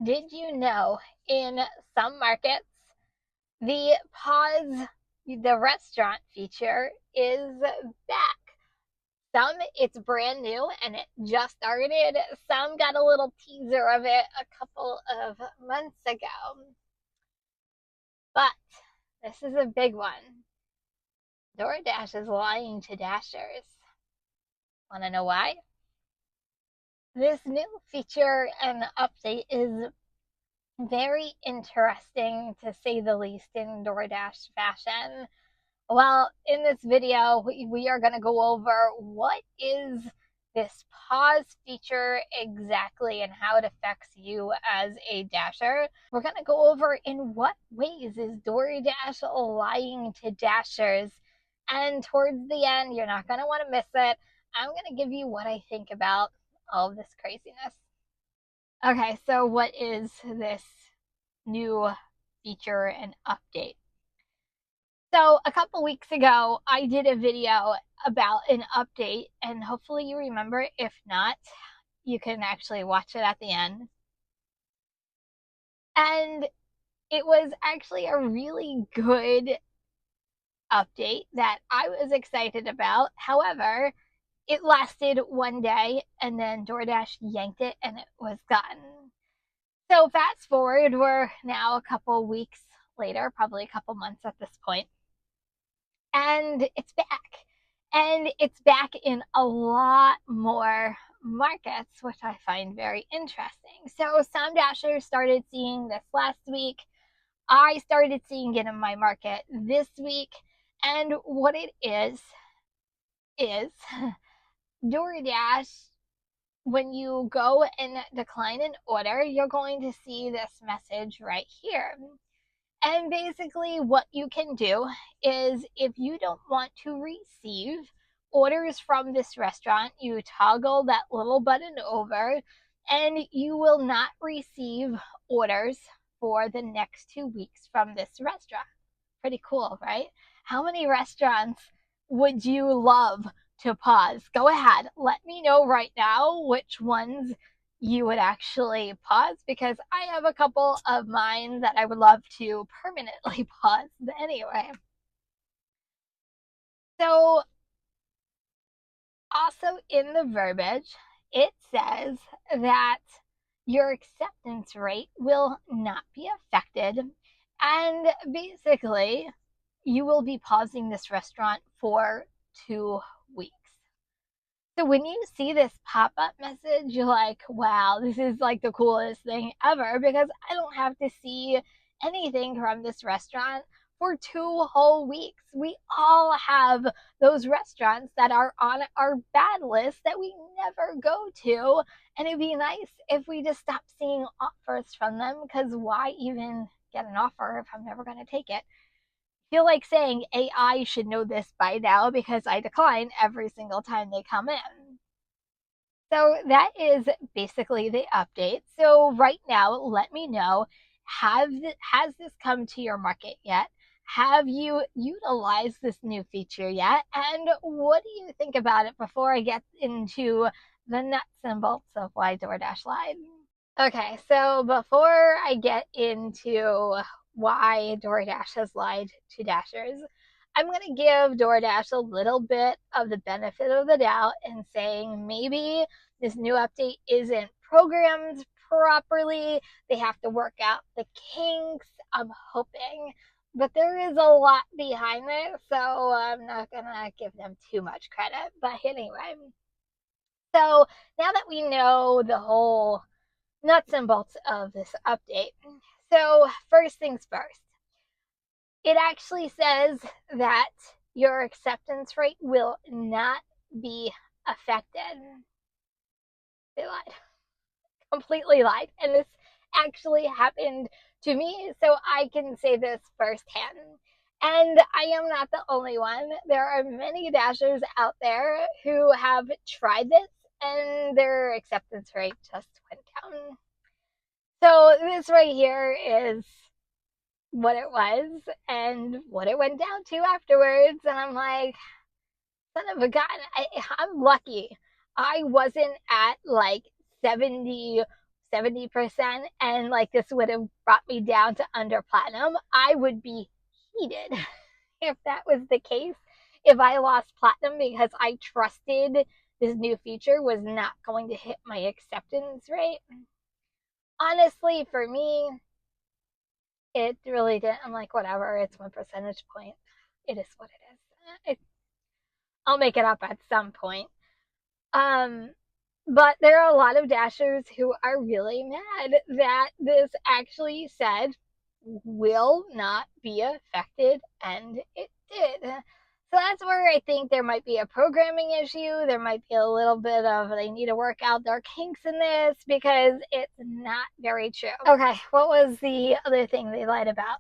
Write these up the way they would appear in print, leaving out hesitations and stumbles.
Did you know in some markets, the pause the restaurant feature is back? Some it's brand new and it just started. Some got a little teaser of it a couple of months ago. But this is a big one. DoorDash is lying to Dashers. Want to know why? This new feature and update is very interesting to say the least in DoorDash fashion. Well, in this video, we are going to go over what is this pause feature exactly and how it affects you as a Dasher. We're going to go over in what ways is DoorDash lying to Dashers. And towards the end, you're not going to want to miss it. I'm going to give you what I think about all of this craziness. Okay, so what is this new feature and update? So a couple weeks ago, I did a video about an update, and hopefully you remember. If not, you can actually watch it at the end. And it was actually a really good update that I was excited about. However, it lasted one day, and then DoorDash yanked it, and it was gone. So fast forward, we're now a couple weeks later, probably a couple months at this point, and it's back. And it's back in a lot more markets, which I find very interesting. So some Dashers started seeing this last week. I started seeing it in my market this week. And what it is DoorDash, when you go and decline an order, you're going to see this message right here. And basically, what you can do is if you don't want to receive orders from this restaurant, you toggle that little button over and you will not receive orders for the next 2 weeks from this restaurant. Pretty cool, right? How many restaurants would you love to pause? Go ahead, let me know right now which ones you would actually pause, because I have a couple of mine that I would love to permanently pause. But anyway, so also in the verbiage, it says that your acceptance rate will not be affected. And basically, you will be pausing this restaurant for 2 weeks. So when you see this pop-up message, you're like, wow, this is like the coolest thing ever, because I don't have to see anything from this restaurant for 2 whole weeks. We all have those restaurants that are on our bad list that we never go to. And it'd be nice if we just stopped seeing offers from them, because why even get an offer if I'm never going to take it? I feel like saying AI should know this by now, because I decline every single time they come in. So that is basically the update. So right now, let me know, has this come to your market yet? Have you utilized this new feature yet? And what do you think about it before I get into the nuts and bolts of why DoorDash lied? Okay, so before I get into why DoorDash has lied to Dashers, I'm going to give DoorDash a little bit of the benefit of the doubt and saying maybe this new update isn't programmed properly. They have to work out the kinks. I'm hoping. But there is a lot behind it, so I'm not going to give them too much credit. But anyway, so now that we know the whole nuts and bolts of this update. So, first things first, it actually says that your acceptance rate will not be affected. They lied, completely lied. And this actually happened to me, so I can say this firsthand. And I am not the only one. There are many Dashers out there who have tried this and their acceptance rate just went down. So this right here is what it was and what it went down to afterwards. And I'm like, son of a gun, I'm lucky. I wasn't at like 70, 70% and like this would have brought me down to under platinum, I would be heated if that was the case. If I lost platinum because I trusted this new feature was not going to hit my acceptance rate. Honestly, for me, it really didn't. I'm like, whatever, it's 1 percentage point. It is what it is. I'll make it up at some point. Um, but there are a lot of Dashers who are really mad that this actually said will not be affected, and it did. So that's where I think there might be a programming issue. There might be a little bit of they need to work out their kinks in this because it's not very true. Okay, what was the other thing they lied about?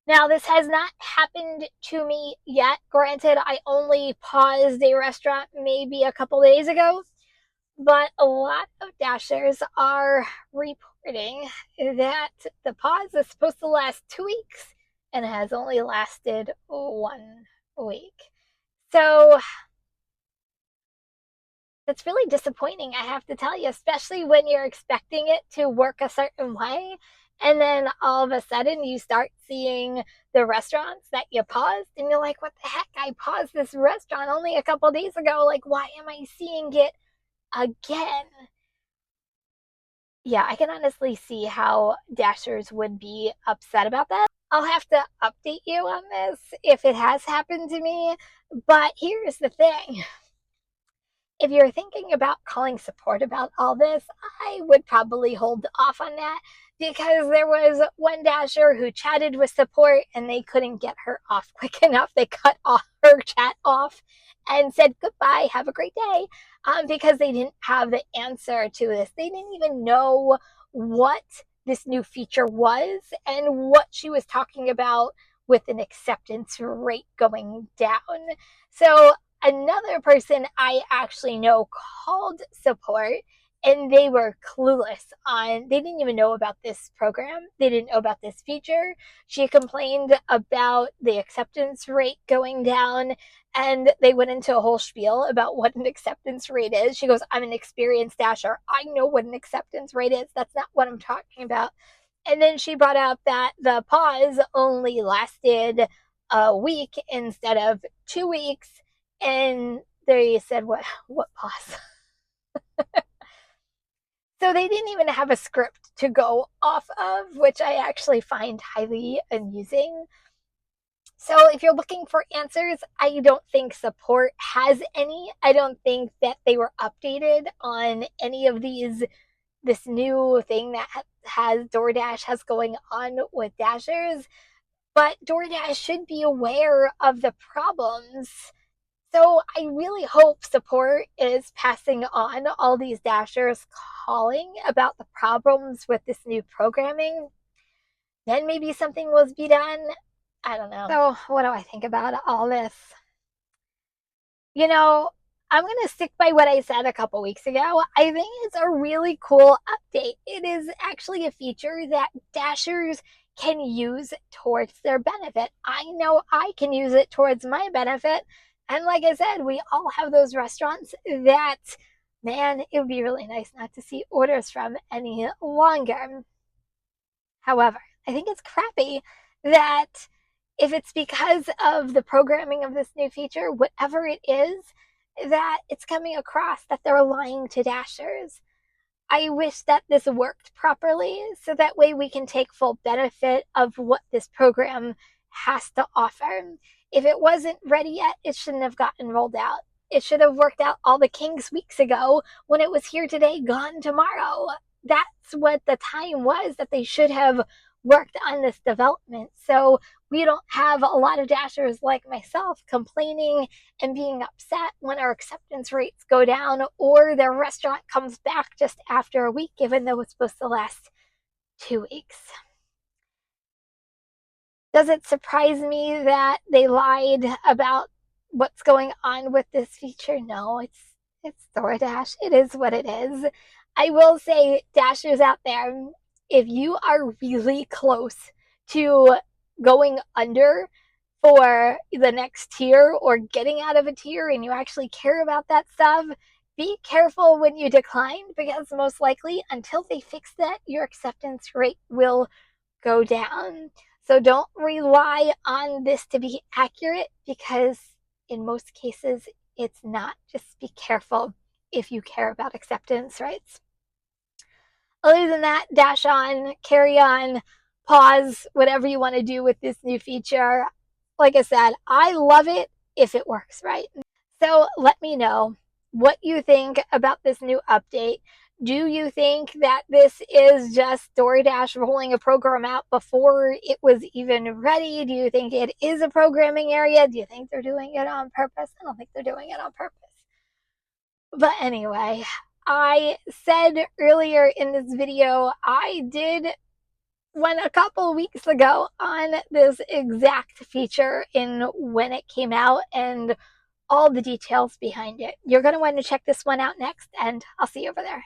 Now, this has not happened to me yet. Granted, I only paused a restaurant maybe a couple days ago, but a lot of Dashers are reporting that the pause is supposed to last 2 weeks and has only lasted 1 week. So that's really disappointing, I have to tell you, especially when you're expecting it to work a certain way. And then all of a sudden you start seeing the restaurants that you paused and you're like, what the heck? I paused this restaurant only a couple days ago. Like, why am I seeing it again? Yeah, I can honestly see how Dashers would be upset about that. I'll have to update you on this if it has happened to me. But here's the thing. If you're thinking about calling support about all this, I would probably hold off on that because there was one Dasher who chatted with support and they couldn't get her off quick enough. They cut off her chat off and said goodbye, have a great day, because they didn't have the answer to this. They didn't even know what this new feature was and what she was talking about with an acceptance rate going down. So another person I actually know called support and they were clueless on, they didn't even know about this program. They didn't know about this feature. She complained about the acceptance rate going down and they went into a whole spiel about what an acceptance rate is. She goes, I'm an experienced Dasher. I know what an acceptance rate is. That's not what I'm talking about. And then she brought up that the pause only lasted a week instead of 2 weeks. And they said, what pause? So they didn't even have a script to go off of, which I actually find highly amusing. So if you're looking for answers, I don't think support has any. I don't think that they were updated on any of this new thing that has DoorDash has going on with Dashers. But DoorDash should be aware of the problems. So I really hope support is passing on all these Dashers calling about the problems with this new programming. Then maybe something will be done. I don't know. So what do I think about all this? You know, I'm going to stick by what I said a couple weeks ago. I think it's a really cool update. It is actually a feature that Dashers can use towards their benefit. I know I can use it towards my benefit. And like I said, we all have those restaurants that, man, it would be really nice not to see orders from any longer. However, I think it's crappy that if it's because of the programming of this new feature, whatever it is, that it's coming across that they're lying to Dashers. I wish that this worked properly so that way we can take full benefit of what this program has to offer. If it wasn't ready yet, it shouldn't have gotten rolled out. It should have worked out all the kinks weeks ago when it was here today, gone tomorrow. That's what the time was that they should have worked on this development. So we don't have a lot of Dashers like myself complaining and being upset when our acceptance rates go down or their restaurant comes back just after a week, even though it's supposed to last 2 weeks. Does it surprise me that they lied about what's going on with this feature? No, it's DoorDash. It is what it is. I will say, Dashers out there, if you are really close to going under for the next tier or getting out of a tier and you actually care about that stuff, be careful when you decline, because most likely until they fix that, your acceptance rate will go down. So don't rely on this to be accurate, because in most cases it's not. Just be careful if you care about acceptance rates. Other than that, dash on, carry on, pause, whatever you want to do with this new feature. Like I said, I love it if it works right. So let me know what you think about this new update. Do you think that this is just DoorDash rolling a program out before it was even ready? Do you think it is a programming area? Do you think they're doing it on purpose? I don't think they're doing it on purpose. But anyway, I said earlier in this video, I did one a couple weeks ago on this exact feature in when it came out and all the details behind it. You're going to want to check this one out next, and I'll see you over there.